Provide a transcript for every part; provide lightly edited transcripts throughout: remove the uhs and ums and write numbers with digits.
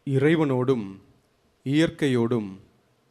இறைவனோடும் இயற்கையோடும்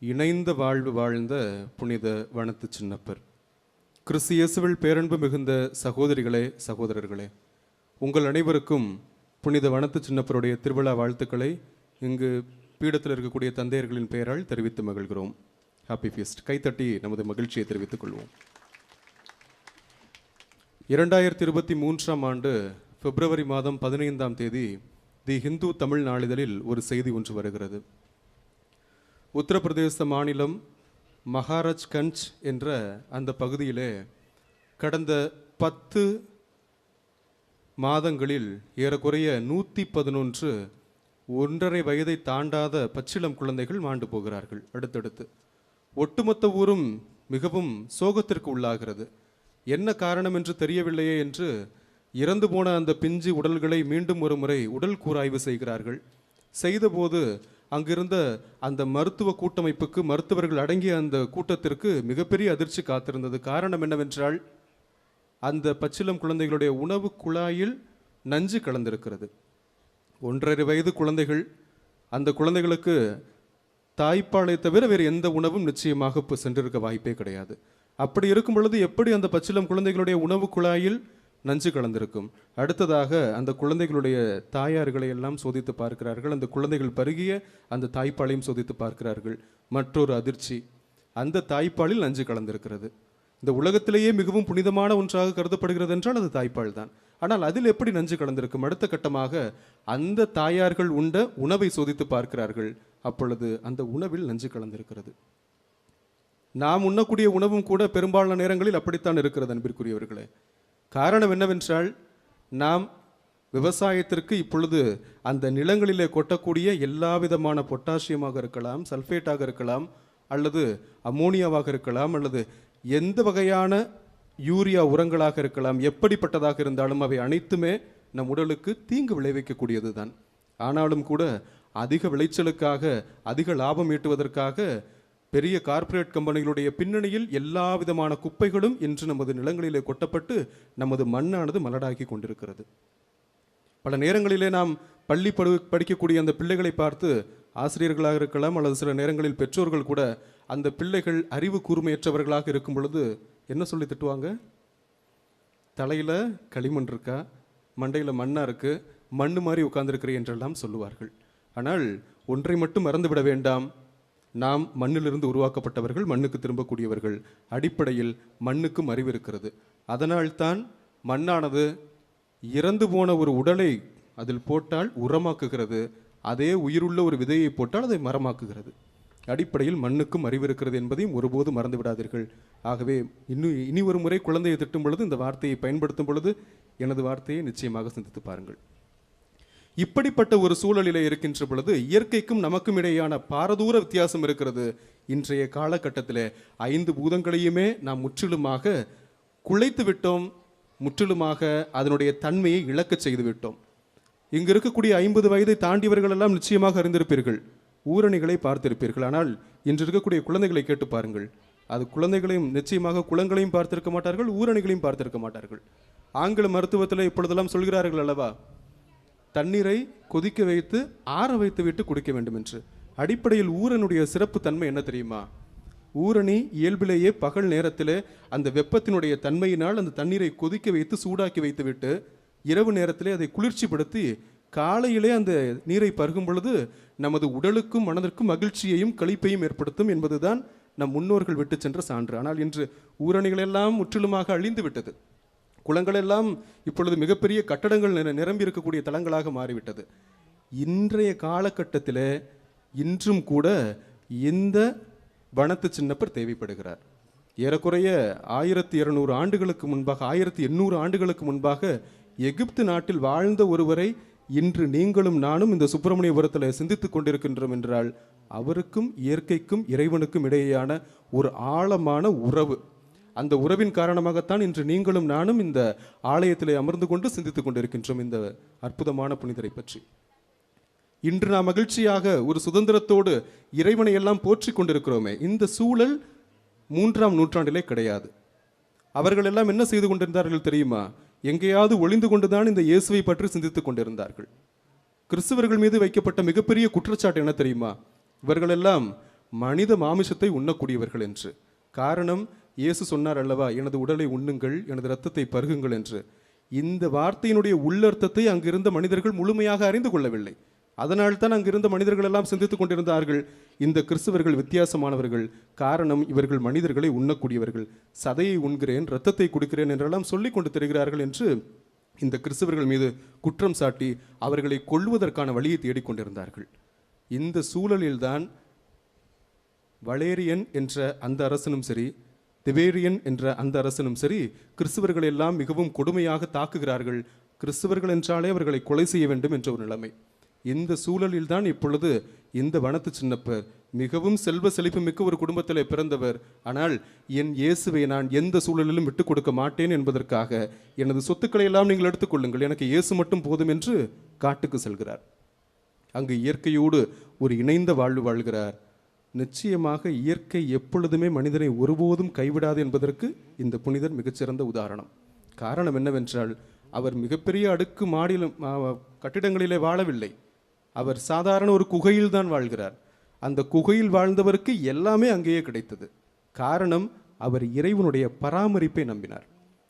இணைந்த வாழ்வு வாழ்ந்த புனித வனத்து சின்னப்பர். கிறிஸ்து இயேசுவில் பேரன்பு மிகுந்த சகோதரிகளே, சகோதரர்களே, உங்கள் அனைவருக்கும் புனித வனத்து சின்னப்பருடைய திருவிழா வாழ்த்துக்களை இங்கு பீடத்தில் இருக்கக்கூடிய தந்தையர்களின் பெயரால் தெரிவித்து மகிழ்கிறோம். Happy feast. கைத்தட்டி நமது மகிழ்ச்சியை தெரிவித்துக் கொள்வோம். 2023ஆம் ஆண்டு பிப்ரவரி மாதம் 15ஆம் தேதி தி ஹிந்து தமிழ் நாளிதழில் ஒரு செய்தி ஒன்று வருகிறது. உத்தரப்பிரதேச மாநிலம் மகாராஜ்கஞ்ச் என்ற அந்த பகுதியிலே கடந்த 10 மாதங்களில் ஏறக்குறைய 111 1.5 வயதை தாண்டாத பச்சிளம் குழந்தைகள் மாண்டு போகிறார்கள். அடுத்தடுத்து ஒட்டுமொத்த ஊரும் மிகவும் சோகத்திற்கு உள்ளாகிறது. என்ன காரணம் என்று தெரியவில்லையே என்று இறந்து போன அந்த பிஞ்சு உடல்களை மீண்டும் ஒரு முறை உடல் கூராய்வு செய்கிறார்கள். செய்தபோது அங்கிருந்த அந்த மருத்துவ கூட்டமைப்புக்கு, மருத்துவர்கள் அடங்கிய அந்த கூட்டத்திற்கு மிகப்பெரிய அதிர்ச்சி காத்திருந்தது. காரணம் என்னவென்றால், அந்த பச்சிளம் குழந்தைகளுடைய உணவு குழாயில் நஞ்சு கலந்திருக்கிறது. 1.5 வயது குழந்தைகள். அந்த குழந்தைகளுக்கு தாய்ப்பாலை தவிர வேறு எந்த உணவும் நிச்சயமாக இப்போ சென்றிருக்க வாய்ப்பே கிடையாது. அப்படி இருக்கும் பொழுது எப்படி அந்த பச்சிளம் குழந்தைகளுடைய உணவு குழாயில் நஞ்சு கலந்திருக்கும்? அடுத்ததாக அந்த குழந்தைகளுடைய தாயார்களை எல்லாம் சோதித்து பார்க்கிறார்கள். அந்த குழந்தைகள் பருகிய அந்த தாய்ப்பாலையும் சோதித்து பார்க்கிறார்கள். மற்றொரு அதிர்ச்சி, அந்த தாய்ப்பாலில் நஞ்சு கலந்திருக்கிறது. இந்த உலகத்திலேயே மிகவும் புனிதமான ஒன்றாக கருதப்படுகிறது என்றால் அது தாய்ப்பால் தான். ஆனால் அதில் எப்படி நஞ்சு கலந்திருக்கும்? அடுத்த கட்டமாக அந்த தாயார்கள் உண்ட உணவை சோதித்து பார்க்கிறார்கள். அப்பொழுது அந்த உணவில் நஞ்சு கலந்திருக்கிறது. நாம் உண்ணக்கூடிய உணவும் கூட பெரும்பாலான நேரங்களில் அப்படித்தான் இருக்கிறது அன்பிற்குரியவர்களே. காரணம் என்னவென்றால், நாம் விவசாயத்திற்கு இப்பொழுது அந்த நிலங்களிலே கொட்டக்கூடிய எல்லா விதமான பொட்டாசியமாக இருக்கலாம், சல்ஃபேட்டாக இருக்கலாம், அல்லது அமோனியாவாக இருக்கலாம், அல்லது எந்த வகையான யூரியா உரங்களாக இருக்கலாம், எப்படிப்பட்டதாக இருந்தாலும் அவை அனைத்துமே நம் உடலுக்கு தீங்கு விளைவிக்கக்கூடியது தான். ஆனாலும் கூட அதிக விளைச்சலுக்காக, அதிக லாபம் ஈட்டுவதற்காக பெரிய கார்ப்பரேட் கம்பெனிகளுடைய பின்னணியில் எல்லா விதமான குப்பைகளும் இன்று நமது நிலங்களிலே கொட்டப்பட்டு நமது மண்ணானது மலடாக்கி கொண்டிருக்கிறது. பல நேரங்களிலே நாம் பள்ளி படிக்கக்கூடிய அந்த பிள்ளைகளை பார்த்து, ஆசிரியர்களாக இருக்கலாம் அல்லது சில நேரங்களில் பெற்றோர்கள் கூட, அந்த பிள்ளைகள் அறிவு கூர்மையற்றவர்களாக இருக்கும் பொழுது என்ன சொல்லி திட்டுவாங்க? தலையில் களிமண் இருக்கா, மண்டையில் மண்ணா இருக்கு, மண்ணு மாதிரி உட்கார்ந்துருக்கிறேன் என்றெல்லாம் சொல்லுவார்கள். ஆனால் ஒன்றை மட்டும் மறந்துவிட வேண்டாம், நாம் மண்ணிலிருந்து உருவாக்கப்பட்டவர்கள், மண்ணுக்கு திரும்பக்கூடியவர்கள். அடிப்படையில் மண்ணுக்கும் அறிவு இருக்கிறது. அதனால்தான் மண்ணானது இறந்து போன ஒரு உடலை அதில் போட்டால் உரமாக்குகிறது, அதே உயிருள்ள ஒரு விதையை போட்டால் அதை மரமாக்குகிறது. அடிப்படையில் மண்ணுக்கும் அறிவு இருக்கிறது என்பதையும் ஒருபோது மறந்து விடாதீர்கள். ஆகவே இனி ஒரு முறை குழந்தையை திட்டும் பொழுது, இந்த வார்த்தையை பயன்படுத்தும் பொழுது எனது வார்த்தையை நிச்சயமாக சிந்தித்து பாருங்கள். இப்படிப்பட்ட ஒரு சூழலிலே இருக்கின்ற பொழுது இயற்கைக்கும் நமக்கும் இடையான பாரதூர வித்தியாசம் இருக்கிறது. இன்றைய காலகட்டத்தில் 5 பூதங்களையுமே நாம் முற்றிலுமாக குலைத்து விட்டோம், முற்றிலுமாக அதனுடைய தன்மையை இழக்க செய்து விட்டோம். இங்கு இருக்கக்கூடிய 50 வயதை தாண்டியவர்கள் எல்லாம் நிச்சயமாக அறிந்திருப்பீர்கள், ஊரணிகளை பார்த்திருப்பீர்கள். ஆனால் இன்று இருக்கக்கூடிய குழந்தைகளை கேட்டு பாருங்கள், அது குழந்தைகளையும் நிச்சயமாக குளங்களையும் பார்த்திருக்க மாட்டார்கள், ஊரணிகளையும் பார்த்திருக்க மாட்டார்கள். ஆங்கில மருத்துவத்தில் இப்பொழுதெல்லாம் சொல்கிறார்கள் அல்லவா, தண்ணீரை கொதிக்க வைத்து ஆற வைத்து விட்டு குடிக்க வேண்டும் என்று. அடிப்படையில் ஊரனுடைய சிறப்பு தன்மை என்ன தெரியுமா? ஊரணி இயல்பிலேயே பகல் நேரத்தில் அந்த வெப்பத்தினுடைய தன்மையினால் அந்த தண்ணீரை கொதிக்க வைத்து சூடாக்கி வைத்து விட்டு இரவு நேரத்திலே அதை குளிர்ச்சிப்படுத்தி காலையிலே அந்த நீரை பருகும் பொழுது நமது உடலுக்கும் மனதிற்கும் மகிழ்ச்சியையும் களிப்பையும் ஏற்படுத்தும் என்பதுதான் நம் முன்னோர்கள் விட்டு சென்ற சான்று. ஆனால் இன்று ஊரணிகளெல்லாம் முற்றிலுமாக அழிந்து விட்டது. குளங்கள் எல்லாம் இப்பொழுது மிகப்பெரிய கட்டடங்கள் நிரம்பி இருக்கக்கூடிய தலங்களாக மாறிவிட்டது. இன்றைய காலகட்டத்தில் இன்றும் கூட இந்த வனத்து சின்னப்பர் தேவைப்படுகிறார். ஏறக்குறைய 1200 ஆண்டுகளுக்கு முன்பாக, 1800 ஆண்டுகளுக்கு முன்பாக எகிப்து நாட்டில் வாழ்ந்த ஒருவரை இன்று நீங்களும் நானும் இந்த சுப்பிரமணியபுரத்தில் சிந்தித்துக் கொண்டிருக்கின்றோம் என்றால், அவருக்கும் இயற்கைக்கும் இறைவனுக்கும் இடையேயான ஒரு ஆழமான உறவு, அந்த உறவின் காரணமாகத்தான் இன்று நீங்களும் நானும் இந்த ஆலயத்திலே அமர்ந்து கொண்டு சிந்தித்துக் கொண்டிருக்கின்றோம் இந்த அற்புதமான புனிதரை பற்றி. இன்று நாம் மகிழ்ச்சியாக ஒரு சுதந்திரத்தோடு இறைவனை எல்லாம் போற்றி கொண்டிருக்கிறோமே, இந்த சூழல் 3ஆம் நூற்றாண்டிலே கிடையாது. அவர்கள் எல்லாம் என்ன செய்து கொண்டிருந்தார்கள் தெரியுமா? எங்கேயாவது ஒளிந்து கொண்டுதான் இந்த இயேசுவை பற்றி சிந்தித்துக் கொண்டிருந்தார்கள். கிறிஸ்தவர்கள் மீது வைக்கப்பட்ட மிகப்பெரிய குற்றச்சாட்டு என்ன தெரியுமா? இவர்களெல்லாம் மனித மாமிசத்தை உண்ணக்கூடியவர்கள் என்று. காரணம், இயேசு சொன்னார் அல்லவா, எனது உடலை உண்ணுங்கள், எனது இரத்தத்தை பருகுங்கள் என்று. இந்த வார்த்தையினுடைய உள்ளர்த்தத்தை அங்கிருந்த மனிதர்கள் முழுமையாக அறிந்து கொள்ளவில்லை. அதனால்தான் அங்கிருந்த மனிதர்கள் எல்லாம் சிந்தித்துக் கொண்டிருந்தார்கள், இந்த கிறிஸ்தவர்கள் வித்தியாசமானவர்கள். காரணம், இவர்கள் மனிதர்களை உண்ணக்கூடியவர்கள், சதையை உண்கிறேன், இரத்தத்தை குடிக்கிறேன் என்றெல்லாம் சொல்லிக் கொண்டு திரிகிறார்கள் என்று இந்த கிறிஸ்தவர்கள் மீது குற்றம் சாட்டி அவர்களை கொல்வதற்கான வழியை தேடிக்கொண்டிருந்தார்கள். இந்த சூழலில்தான் வலேரியன் என்ற அந்த அரசனும் சரி, திபேரியன் என்ற அந்த அரசனும் சரி, கிறிஸ்தவர்கள் எல்லாம் மிகவும் கொடுமையாக தாக்குகிறார்கள். கிறிஸ்தவர்கள் என்றாலே அவர்களை கொலை செய்ய வேண்டும் என்ற ஒரு நிலைமை. இந்த சூழலில் தான் இப்பொழுது இந்த வனத்து சின்னப்பர் மிகவும் செல்வ செழிப்பு மிக்க ஒரு குடும்பத்தில் பிறந்தவர். ஆனால் என் இயேசுவை நான் எந்த சூழலிலும் விட்டுக் கொடுக்க மாட்டேன் என்பதற்காக எனது சொத்துக்களை எல்லாம் நீங்கள் எடுத்துக்கொள்ளுங்கள், எனக்கு இயேசு மட்டும் போதும் என்று காட்டுக்கு செல்கிறார். அங்கு இயற்கையோடு ஒரு இணைந்த வாழ்வு வாழ்கிறார். நிச்சயமாக இயற்கை எப்பொழுதுமே மனிதனை ஒருபோதும் கைவிடாது என்பதற்கு இந்த புனிதர் மிகச்சிறந்த உதாரணம். காரணம் என்னவென்றால், அவர் மிகப்பெரிய அடுக்கு மாடியிலும் கட்டிடங்களிலே வாழவில்லை. அவர் சாதாரண ஒரு குகையில் தான் வாழ்கிறார். அந்த குகையில் வாழ்ந்தவருக்கு எல்லாமே அங்கேயே கிடைத்தது. காரணம், அவர் இறைவனுடைய பராமரிப்பை நம்பினார்.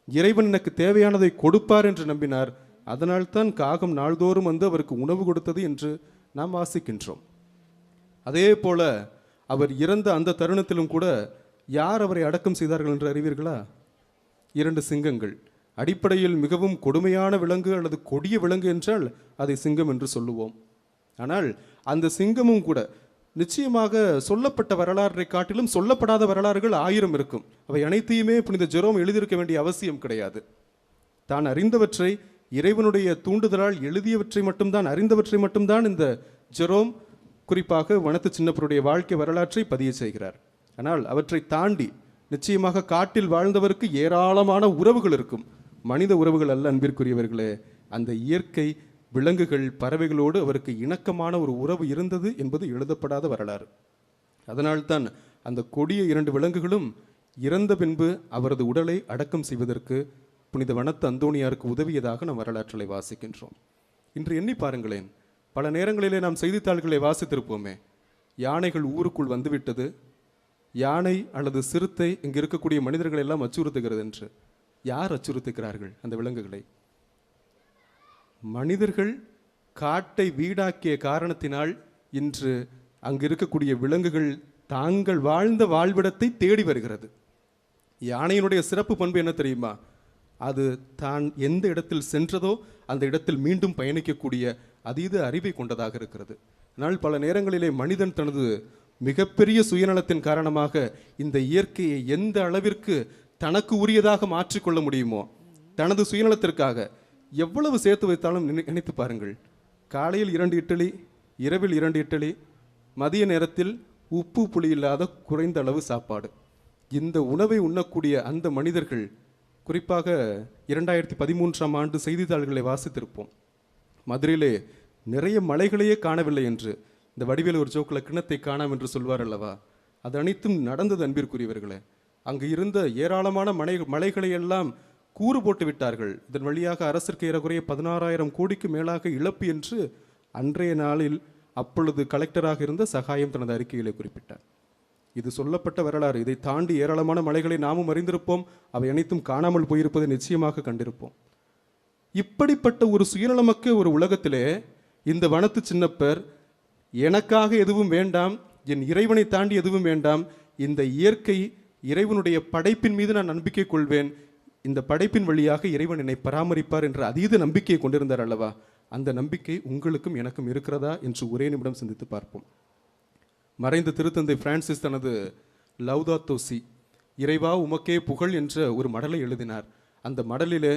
இறைவன் எனக்கு தேவையானதை கொடுப்பார் என்று நம்பினார். அதனால்தான் காகம் நாள்தோறும் வந்து அவருக்கு உணவு கொடுத்தது என்று நாம் வாசிக்கின்றோம். அதே போல அவர் இறந்த அந்த தருணத்திலும் கூட யார் அவரை அடக்கம் செய்தார்கள் என்று அறிவீர்களா? 2 சிங்கங்கள். அடிப்படையில் மிகவும் கொடுமையான விலங்கு அல்லது கொடிய விலங்கு என்றால் அதை சிங்கம் என்று சொல்லுவோம். ஆனால் அந்த சிங்கமும் கூட நிச்சயமாக சொல்லப்பட்ட வரலாற்றை காட்டிலும் சொல்லப்படாத வரலாறுகள் 1000 இருக்கும். அவை அனைத்தையுமே புனித ஜெரோம் எழுதியிருக்க வேண்டிய அவசியம் கிடையாது. தான் அறிந்தவற்றை, இறைவனுடைய தூண்டுதலால் எழுதியவற்றை மட்டும்தான், அறிந்தவற்றை மட்டும்தான் இந்த ஜெரோம் குறிப்பாக வனத்து சின்னப்பருடைய வாழ்க்கை வரலாற்றை பதிய செய்கிறார். ஆனால் அவற்றை தாண்டி நிச்சயமாக காட்டில் வாழ்ந்தவருக்கு ஏராளமான உறவுகள் இருக்கும். மனித உறவுகள் அல்ல அன்பிற்குரியவர்களே, அந்த இயற்கை, விலங்குகள், பறவைகளோடு அவருக்கு இணக்கமான ஒரு உறவு இருந்தது என்பது எழுதப்படாத வரலாறு. அதனால்தான் அந்த கொடிய 2 விலங்குகளும் இறந்த பின்பு அவரது உடலை அடக்கம் செய்வதற்கு புனித வனத்து அந்தோணியாருக்கு உதவியதாக நாம் வரலாற்றை வாசிக்கின்றோம். இன்று எண்ணி பாருங்களேன், பல நேரங்களிலே நாம் செய்தித்தாள்களை வாசித்திருப்போமே, யானைகள் ஊருக்குள் வந்துவிட்டது, யானை அல்லது சிறுத்தை இங்கு இருக்கக்கூடிய மனிதர்கள் எல்லாம் அச்சுறுத்துகிறது என்று. யார் அச்சுறுத்துகிறார்கள் அந்த விலங்குகளை? மனிதர்கள் காட்டை வீடாக்கிய காரணத்தினால் இன்று அங்கு இருக்கக்கூடிய விலங்குகள் தாங்கள் வாழ்ந்த வாழ்விடத்தை தேடி வருகிறது. யானையினுடைய சிறப்பு பண்பு என்ன தெரியுமா? அது தான் எந்த இடத்தில் சென்றதோ அந்த இடத்தில் மீண்டும் பயணிக்கக்கூடிய அதீத அறிவை கொண்டதாக இருக்கிறது. ஆனால் பல நேரங்களிலே மனிதன் தனது மிகப்பெரிய சுயநலத்தின் காரணமாக இந்த இயற்கையை எந்த அளவிற்கு தனக்கு உரியதாக மாற்றிக்கொள்ள முடியுமோ, தனது சுயநலத்திற்காக எவ்வளவு சேர்த்து வைத்தாலும் நினைத்து பாருங்கள். காலையில் 2 இட்லி, இரவில் 2 இட்லி, மதிய நேரத்தில் உப்பு புளி இல்லாத குறைந்த அளவு சாப்பாடு. இந்த உணவை உண்ணக்கூடிய அந்த மனிதர்கள், குறிப்பாக 2013ஆம் ஆண்டு செய்தித்தாள்களை வாசித்திருப்போம். மதுரையிலே நிறைய மலைகளையே காணவில்லை என்று இந்த வடிவேல் ஒரு ஜோக்கில் கிணத்தை காணாம் என்று சொல்வார் அல்லவா, அது அனைத்தும் நடந்தது அன்பிற்குரியவர்களே. அங்கு இருந்த ஏராளமான மலைகளை எல்லாம் கூறு போட்டு விட்டார்கள். இதன் வழியாக அரசிற்கு ஏறக்குறைய 16,000 கோடிக்கு மேலாக இழப்பு என்று அன்றைய நாளில் அப்பொழுது கலெக்டராக இருந்த சகாயம் தனது அறிக்கையிலே குறிப்பிட்டார். இது சொல்லப்பட்ட வரலாறு. இதை தாண்டி ஏராளமான மலைகளை நாமும் அறிந்திருப்போம். அவை அனைத்தும் காணாமல் போயிருப்பதை நிச்சயமாக கண்டிருப்போம். இப்படிப்பட்ட ஒரு சுயநலமக்க ஒரு உலகத்திலே இந்த வனத்து சின்னப்பர், எனக்காக எதுவும் வேண்டாம், என் இறைவனை தாண்டி எதுவும் வேண்டாம், இந்த இயற்கை இறைவனுடைய படைப்பின் மீது நான் நம்பிக்கை கொள்வேன், இந்த படைப்பின் வழியாக இறைவன் என்னை பராமரிப்பார் என்ற அதீத நம்பிக்கையை கொண்டிருந்தார் அல்லவா, அந்த நம்பிக்கை உங்களுக்கும் எனக்கும் இருக்கிறதா என்று ஒரே நிமிடம் சிந்தித்து பார்ப்போம். மறைந்த திருத்தந்தை பிரான்சிஸ் தனது லவ்தாத்தோ சி, இறைவா உமக்கே புகழ் என்ற ஒரு மடலை எழுதினார். அந்த மடலிலே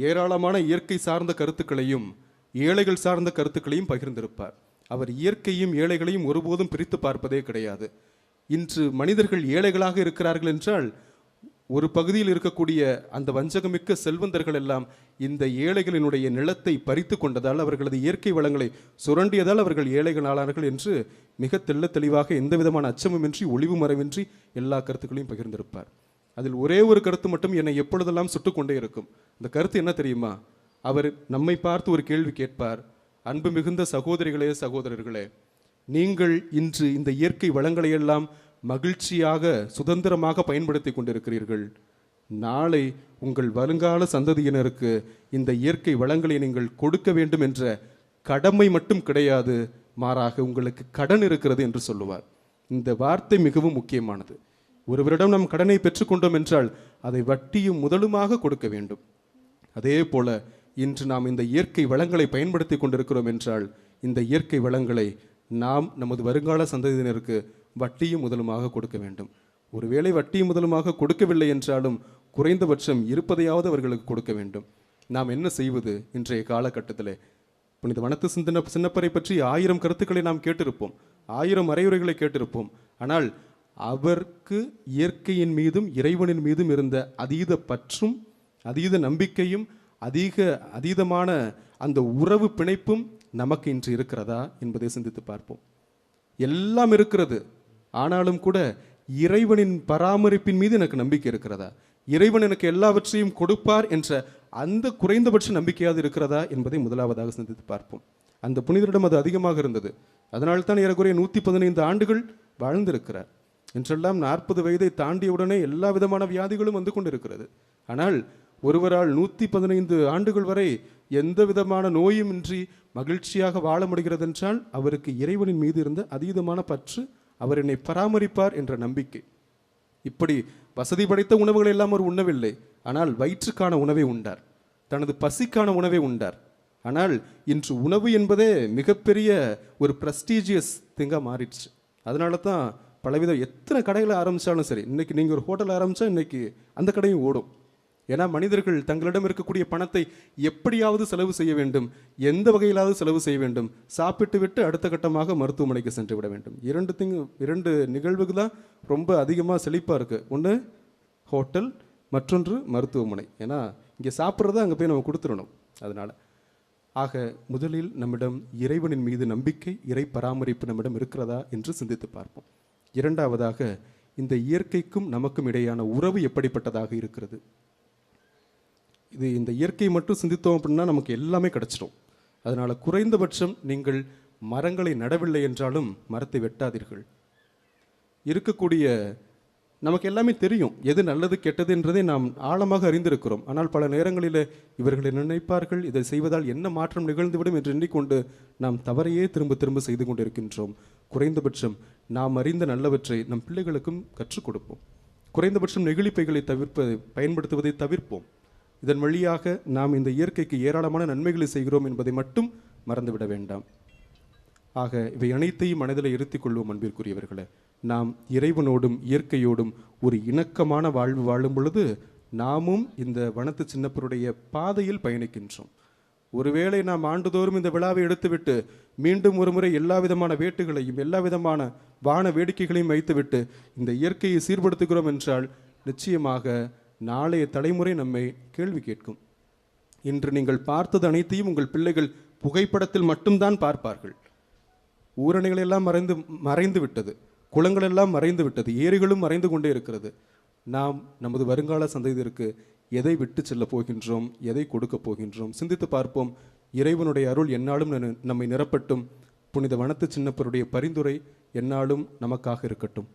ஏராளமான இயற்கை சார்ந்த கருத்துக்களையும் ஏழைகள் சார்ந்த கருத்துக்களையும் பகிர்ந்திருப்பார். அவர் இயற்கையும் ஏழைகளையும் ஒருபோதும் பிரித்து பார்ப்பதே கிடையாது. இன்று மனிதர்கள் ஏழைகளாக இருக்கிறார்கள் என்றால், ஒரு பகுதியில் இருக்கக்கூடிய அந்த வஞ்சகமிக்க செல்வந்தர்கள் எல்லாம் இந்த ஏழைகளினுடைய நிலத்தை பறித்து கொண்டதால், அவர்களது இயற்கை வளங்களை சுரண்டியதால் அவர்கள் ஏழைகளானார்கள் என்று மிக தெள்ள தெளிவாக எந்த விதமான அச்சமுமின்றி ஒளிவு மறைவின்றி எல்லா கருத்துக்களையும் பகிர்ந்திருப்பார். அதில் ஒரே ஒரு கருத்து மட்டும் என்னை எப்பொழுதெல்லாம் சுட்டுக்கொண்டே இருக்கும். அந்த கருத்து என்ன தெரியுமா? அவர் நம்மை பார்த்து ஒரு கேள்வி கேட்பார். அன்பு மிகுந்த சகோதரிகளே, சகோதரர்களே, நீங்கள் இன்று இந்த இயற்கை வளங்களை எல்லாம் மகிழ்ச்சியாக சுதந்திரமாக பயன்படுத்தி கொண்டிருக்கிறீர்கள். நாளை உங்கள் வருங்கால சந்ததியினருக்கு இந்த இயற்கை வளங்களை நீங்கள் கொடுக்க வேண்டும் என்ற கடமை மட்டும் கிடையாது, மாறாக உங்களுக்கு கடன் இருக்கிறது என்று சொல்லுவார். இந்த வார்த்தை மிகவும் முக்கியமானது. ஒருவரிடம் நாம் கடனை பெற்றுக்கொண்டோம் என்றால் அதை வட்டியும் முதலுமாக கொடுக்க வேண்டும். அதே போல இன்று நாம் இந்த இயற்கை வளங்களை பயன்படுத்தி கொண்டிருக்கிறோம் என்றால் இந்த இயற்கை வளங்களை நாம் நமது வருங்கால சந்ததியினருக்கு வட்டியும் முதலுமாக கொடுக்க வேண்டும். ஒருவேளை வட்டியும் முதலுமாக கொடுக்கவில்லை என்றாலும் குறைந்தபட்சம் இருப்பதையாவது அவர்களுக்கு கொடுக்க வேண்டும். நாம் என்ன செய்வது? இன்றைய காலகட்டத்தில் புனித வனத்து சின்னப்பரை பற்றி 1000 கருத்துக்களை நாம் கேட்டிருப்போம், 1000 அறையுரைகளை கேட்டிருப்போம். ஆனால் அவருக்கு இயற்கையின் மீதும் இறைவனின் மீதும் இருந்த அதீத பற்றும் அதீத நம்பிக்கையும் அதீதமான அந்த உறவு பிணைப்பும் நமக்கு இன்று இருக்கிறதா என்பதை சிந்தித்து பார்ப்போம். எல்லாம் இருக்கிறது, ஆனாலும் கூட இறைவனின் பராமரிப்பின் மீது எனக்கு நம்பிக்கை இருக்கிறதா? இறைவன் எனக்கு எல்லாவற்றையும் கொடுப்பார் என்ற அந்த குறைந்தபட்ச நம்பிக்கையாவது இருக்கிறதா என்பதை முதலாவதாக சிந்தித்து பார்ப்போம். அந்த புனிதரிடம் அது அதிகமாக இருந்தது. அதனால்தான் ஏறக்குறைய 115 ஆண்டுகள் வாழ்ந்திருக்கிறார். என்றெல்லாம் 40 வயதை தாண்டியவுடனே எல்லா விதமான வியாதிகளும் வந்து கொண்டிருக்கிறது. ஆனால் ஒருவரால் 115 ஆண்டுகள் வரை எந்த விதமான நோயும் இன்றி மகிழ்ச்சியாக வாழ முடிகிறது என்றால் அவருக்கு இறைவனின் மீது இருந்த அதீதமான பற்று, அவர் என்னை பராமரிப்பார் என்ற நம்பிக்கை. இப்படி வசதி படைத்த உணவுகள் எல்லாம் அவர் உண்ணவில்லை, ஆனால் வயிற்றுக்கான உணவை உண்டார், தனது பசிக்கான உணவை உண்டார். ஆனால் இன்று உணவு என்பதே மிகப்பெரிய ஒரு ப்ரெஸ்டீஜியஸ் திங்காக மாறிடுச்சு. அதனால தான் பலவிதம் எத்தனை கடைகளை ஆரம்பித்தாலும் சரி, இன்னைக்கு நீங்கள் ஒரு ஹோட்டல் ஆரம்பித்தா இன்னைக்கு அந்த கடையும் ஓடும். ஏன்னா மனிதர்கள் தங்களிடம் இருக்கக்கூடிய பணத்தை எப்படியாவது செலவு செய்ய வேண்டும், எந்த வகையிலாவது செலவு செய்ய வேண்டும், சாப்பிட்டு விட்டு அடுத்த கட்டமாக மருத்துவமனைக்கு சென்று விட வேண்டும். இரண்டு நிகழ்வுக்கு தான் ரொம்ப அதிகமாக செழிப்பாக இருக்குது. ஒன்று ஹோட்டல், மற்றொன்று மருத்துவமனை. ஏன்னா இங்கே சாப்பிட்றத அங்கே போய் நம்ம கொடுத்துடணும். அதனால் முதலில் நம்மிடம் இறைவனின் மீது நம்பிக்கை, இறை பராமரிப்பு நம்மிடம் இருக்கிறதா என்று சிந்தித்து பார்ப்போம். இரண்டாவதாக, இந்த இயற்கைக்கும் நமக்கும் இடையான உறவு எப்படிப்பட்டதாக இருக்கிறது? இந்த இயற்கை மட்டும் சிந்தித்தோம் அப்படின்னா நமக்கு எல்லாமே கிடைச்சிடும். அதனால் குறைந்தபட்சம் நீங்கள் மரங்களை நடவில்லை என்றாலும் மரத்தை வெட்டாதீர்கள். இருக்கக்கூடிய நமக்கு எல்லாமே தெரியும், எது நல்லது கெட்டது என்றதை நாம் ஆழமாக அறிந்திருக்கிறோம். ஆனால் பல நேரங்களில் இவர்களை நினைப்பார்கள், இதை செய்வதால் என்ன மாற்றம் நிகழ்ந்துவிடும் என்று எண்ணிக்கொண்டு நாம் தவறையே திரும்ப திரும்ப செய்து கொண்டிருக்கின்றோம். குறைந்தபட்சம் நாம் அறிந்த நல்லவற்றை நம் பிள்ளைகளுக்கும் கற்றுக் கொடுப்போம். குறைந்தபட்சம் நெகிழிப்பைகளை பயன்படுத்துவதை தவிர்ப்போம். இதன் வழியாக நாம் இந்த இயற்கைக்கு ஏராளமான நன்மைகளை செய்கிறோம் என்பதை மட்டும் மறந்துவிட வேண்டாம். இவை அனைத்தையும் மனதில் இருத்திக் கொள்வோம். அன்பிற்குரியவர்களே, நாம் இறைவனோடும் இயற்கையோடும் ஒரு இணக்கமான வாழ்வு வாழும் பொழுது நாமும் இந்த வனத்து சின்னப்பருடைய பாதையில் பயணிக்கின்றோம். ஒருவேளை நாம் ஆண்டுதோறும் இந்த விழாவை எடுத்துவிட்டு மீண்டும் ஒரு முறை எல்லா விதமான வேட்டுகளையும் எல்லா விதமான வான வேடிக்கைகளையும் வைத்துவிட்டு இந்த இயற்கையை சீர்படுத்துகிறோம் என்றால் நிச்சயமாக நாளைய தலைமுறை நம்மை கேள்வி கேட்கும். இன்று நீங்கள் பார்த்தது அனைத்தையும் உங்கள் பிள்ளைகள் புகைப்படத்தில் மட்டும்தான் பார்ப்பார்கள். ஊரணிகள் எல்லாம் மறைந்து விட்டது, குளங்கள் எல்லாம் மறைந்து விட்டது, ஏரிகளும் மறைந்து கொண்டே இருக்கிறது. நாம் நமது வருங்கால சந்ததியிற்கு எதை விட்டு செல்ல போகின்றோம், எதை கொடுக்க போகின்றோம்? சிந்தித்து பார்ப்போம். இறைவனுடைய அருள் எந்நாளும் நம்மை நிரப்பட்டும். புனித வனத்து சின்னப்பருடைய பரிந்துரை எந்நாளும் நமக்காக இருக்கட்டும்.